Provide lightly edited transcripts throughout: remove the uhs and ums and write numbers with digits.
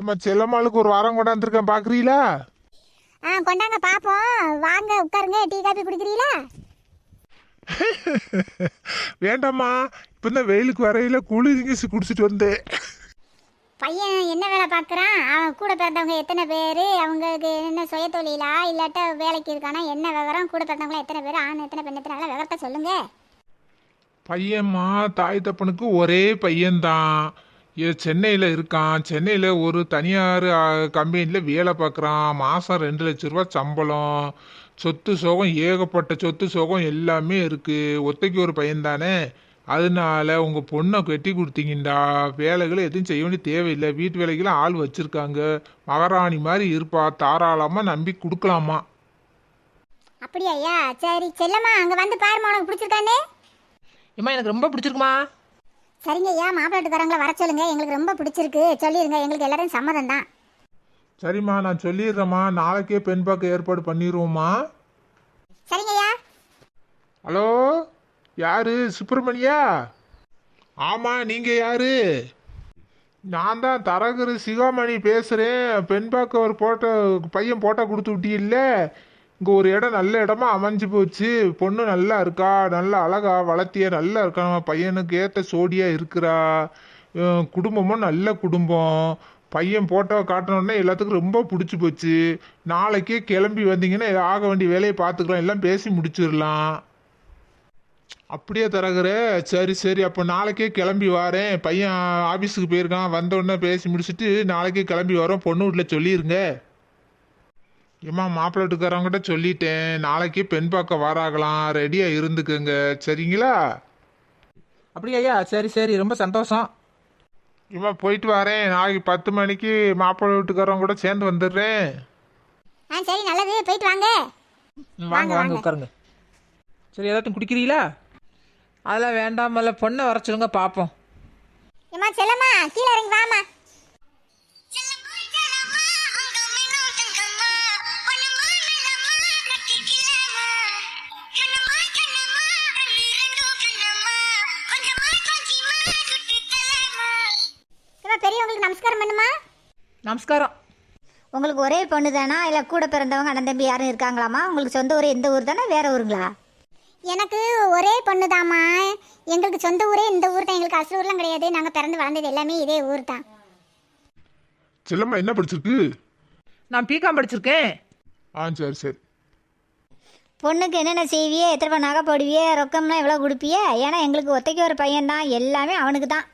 நம்ம செல்லம்மாளுக்கு ஒரு வாரம் கொண்டாந்துருக்கேன் பாக்குறீங்களா? கொண்டாங்க பாப்போம். வாங்க உட்காருங்க. டீ காபி குடிக்கிறீங்களா? வேண்டாம்மா, இப்ப இந்த வெயிலுக்கு வரையில குளிர்ங்கி குடிச்சிட்டு வந்தேன். பையன் என்ன வேலை பார்க்குறான்? அவன் கூட பிறந்தவங்க எத்தனை பேர்? அவங்களுக்கு என்ன சுய தொழிலா இல்லாட்ட வேலைக்கு இருக்கானா? என்ன விவரம்? கூட பிறந்தவங்களாம் எத்தனை பேர்? ஆண் எத்தனை பெண் எத்தனை? நல்லா விவரத்தை சொல்லுங்க. பையன்மா, தாய் தப்பனுக்கு ஒரே பையன்தான். சென்னையில் இருக்கான். சென்னையில் ஒரு தனியார் கம்பெனியில் வேலை பார்க்குறான். மாதம் 2 லட்ச ரூபா சம்பளம். சொத்து சோகம், ஏகப்பட்ட சொத்து சோகம் எல்லாமே இருக்குது. ஒத்தைக்கு ஒரு பையன் தானே. அதனால உங்கள் பொண்ணை கட்டி கொடுத்தீங்கண்டா, வேலைகளை எதுவும் செய்ய வேண்டிய தேவையில்லை. வீட்டு வேலைக்கெல்லாம் ஆள் வச்சுருக்காங்க. மகாராணி மாதிரி இருப்பா. தாராளமாக நம்பி கொடுக்கலாமா. அப்படியா ஐயா? சரி செல்லம்மா, அங்கே வந்து பாருமா, உனக்கு பிடிச்சிருக்கானே. ஏம்மா எனக்கு ரொம்ப பிடிச்சிருக்குமா. சரிங்க ஐயா, மாப்பிள்ளை வீட்டுக்காரங்களை வர சொல்லுங்க. எங்களுக்கு ரொம்ப பிடிச்சிருக்கு சொல்லிடுங்க. எங்களுக்கு எல்லாரும் சம்மதம் தான். சரிம்மா, நான் சொல்லிடுறேம்மா. நாளைக்கே பெண் பார்க்க ஏற்பாடு பண்ணிடுவோம்மா. சரிங்க ஐயா. ஹலோ, யாரு? சுப்பிரமணியா? ஆமாம், நீங்கள் யாரு? நான் தான் தரகர் சிகாமணி பேசுகிறேன். பெண் பார்க்க ஒரு பையன் போட்டோ கொடுத்து விட்டீல்ல. இங்கே ஒரு இடம் நல்ல இடமா அமைஞ்சு போச்சு. பொண்ணு நல்லா இருக்கா, நல்லா அழகா வளர்த்தியா, நல்லா இருக்கா, பையனுக்கு ஏற்ற சோடியாக இருக்கிறா. குடும்பமும் நல்ல குடும்பம். பையன் போட்டோ காட்டினோடனே எல்லாத்துக்கும் ரொம்ப பிடிச்சி போச்சு. நாளைக்கே கிளம்பி வந்தீங்கன்னா ஆக வேண்டிய வேலையை பார்த்துக்கலாம், எல்லாம் பேசி முடிச்சிடலாம். அப்படியே தரகுற. சரி சரி, அப்போ நாளைக்கே கிளம்பி வரேன். பையன் ஆஃபீஸுக்கு போயிருக்கான். வந்தோடனே பேசி முடிச்சுட்டு நாளைக்கே கிளம்பி வரோம். பொண்ணு வீட்டில் சொல்லிடுங்க. ஏம்மா, மாப்பிள்ளை வீட்டுக்காரங்கிட்ட சொல்லிட்டேன். நாளைக்கே பெண் பார்க்க வராகலாம். ரெடியாக இருந்துக்குங்க. சரிங்களா? அப்படியா ஐயா? சரி சரி, ரொம்ப சந்தோஷம். ஏம்மா, போயிட்டு வரேன். நாளைக்கு 10 மணிக்கு மாப்பிள்ளை வீட்டுக்காரங்க கூட சேர்ந்து வந்துடுறேன். சரி, நல்லது. போயிட்டு வாங்க. வாங்க வாங்க, உட்காருங்க. சரி, ஏதாச்சும் குடிக்கிறீங்களா? அதெல்லாம் வேண்டாமல்ல, பொண்ணை வர சொல்லுங்க பார்ப்போம். ஏம்மா செல்லம்மா, கீழே இறங்கி வாமா. பெரியவங்களுக்கு நமஸ்காரம் பண்ணுமா. நமஸ்காரம். உங்களுக்கு ஒரே பொண்ணு தானா, இல்லை கூட பிறந்தவங்க அண்ணன் தம்பி யாரும் இருக்காங்களாம்மா? உங்களுக்கு சொந்த ஊர் எந்த ஊர் தானே, வேற ஊருங்களா? எனக்கு ஒரே பொண்ணு தாம்மா. எங்களுக்கு சொந்த ஊரே இந்த ஊர் தான். எங்களுக்கு அசல் ஊர்லாம் கிடையாது. நாங்கள் பிறந்து வளர்ந்தது எல்லாமே இதே ஊர் தான். செல்லம்மா, என்ன படிச்சிருக்கு? நான் பிகாம் படிச்சிருக்கேன். சரி சரி. பொண்ணுக்கு என்னென்ன செய்வியே? எத்தனை நகை போடுவியே? ரொக்கம்லாம் எவ்வளோ கொடுப்பியே? ஏன்னா எங்களுக்கு ஒத்தைக்கு ஒரு பையன் தான். எல்லாமே அவனுக்கு தான்.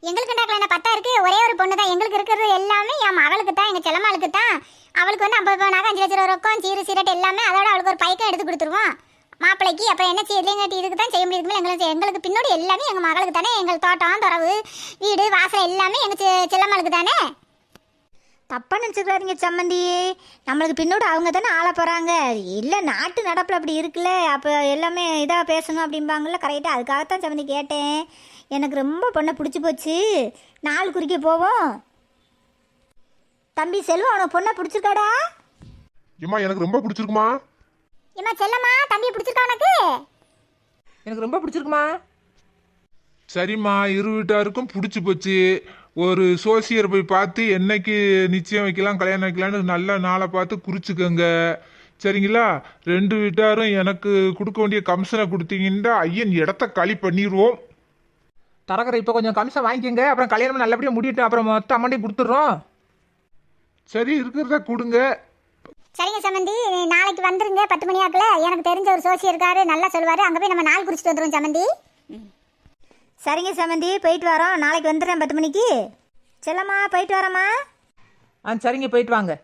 எங்களுக்கு என்ன 10 இருக்கு. ஒரே ஒரு பொண்ணு தான். எங்களுக்கு இருக்கிறது எல்லாமே என் மகளுக்கு தான், எங்கள் செல்லம்மாளுக்கு தான். அவளுக்கு வந்து 50 நகை, 5 லட்ச ரூபா ரொக்கம், சீரு சீரட்டு எல்லாமே. அதோட அவளுக்கு ஒரு பைக்கம் எடுத்து கொடுத்துருவோம் மாப்பிள்ளைக்கு. அப்போ என்ன செய்யலைங்காட்டி இதுக்கு தான் செய்ய முடியுதுங்களா? எங்களுக்கு பின்னாடி எல்லாமே எங்கள் மகளுக்கு தானே. எங்கள் தோட்டம், துறவு, வீடு, வாசல் எல்லாமே எங்கள் செல்லம்மாளுக்கு தானே. தப்பாக நினச்சிக்கிறாதீங்க சம்மந்தி. நம்மளுக்கு பின்னோடு அவங்க தானே ஆள போகிறாங்க. இல்லை, நாட்டு நடப்பில் அப்படி இருக்குல்ல. அப்போ எல்லாமே இதாக பேசணும் அப்படிம்பாங்கள்ல. கரெக்டாக அதுக்காகத்தான் சம்மந்தி கேட்டேன். எனக்கு ரொம்ப பொண்ணை பிடிச்சி போச்சு. நாள் குறிக்க போவோம். தம்பி செல்வம், உனக்கு பொண்ணை பிடிச்சிருக்காடா? ஏம்மா, எனக்கு ரொம்ப பிடிச்சிருக்குமா. ஏம்மா செல்லம்மா, தம்பி பிடிச்சிருக்கா உனக்கு? எனக்கு ரொம்ப பிடிச்சிருக்குமா. சரிம்மா, இரு வீட்டாருக்கும் பிடிச்சி போச்சு. ஒரு சோசியர் போய் பார்த்து என்னைக்கு நிச்சயம் வைக்கலாம், கல்யாணம் வைக்கலான்னு நல்ல நாளை பார்த்து குறிச்சுக்கோங்க. சரிங்களா? 2 வீட்டாரும் எனக்கு கொடுக்க வேண்டிய கமிஷனை கொடுத்தீங்கன்னா ஐயன் இடத்த காலி பண்ணிடுவோம். தரகரை இப்போ கொஞ்சம் கமிஷன் வாங்கிக்கோங்க. அப்புறம் கல்யாணம் நல்லபடியாக முடியட்டும். அப்புறம் மொத்த அமௌண்ட்டையும் கொடுத்துட்றோம். சரி, இருக்கிறத கொடுங்க. சரிங்க சம்மந்தி, நாளைக்கு வந்துருங்க 10 மணி ஆக்கல. எனக்கு தெரிஞ்ச ஒரு சோசியர் இருக்காரு, நல்லா சொல்லுவார். அங்கே போய் நம்ம நாள் குறிச்சிட்டு வந்துடுவோம் சம்மந்தி. சரிங்க சம்மந்தி, போயிட்டு வரோம். நாளைக்கு வந்துடுறேன் 10 மணிக்கு. செல்லம்மா, போயிட்டு வரேம்மா. சரிங்க, போயிட்டு வாங்க.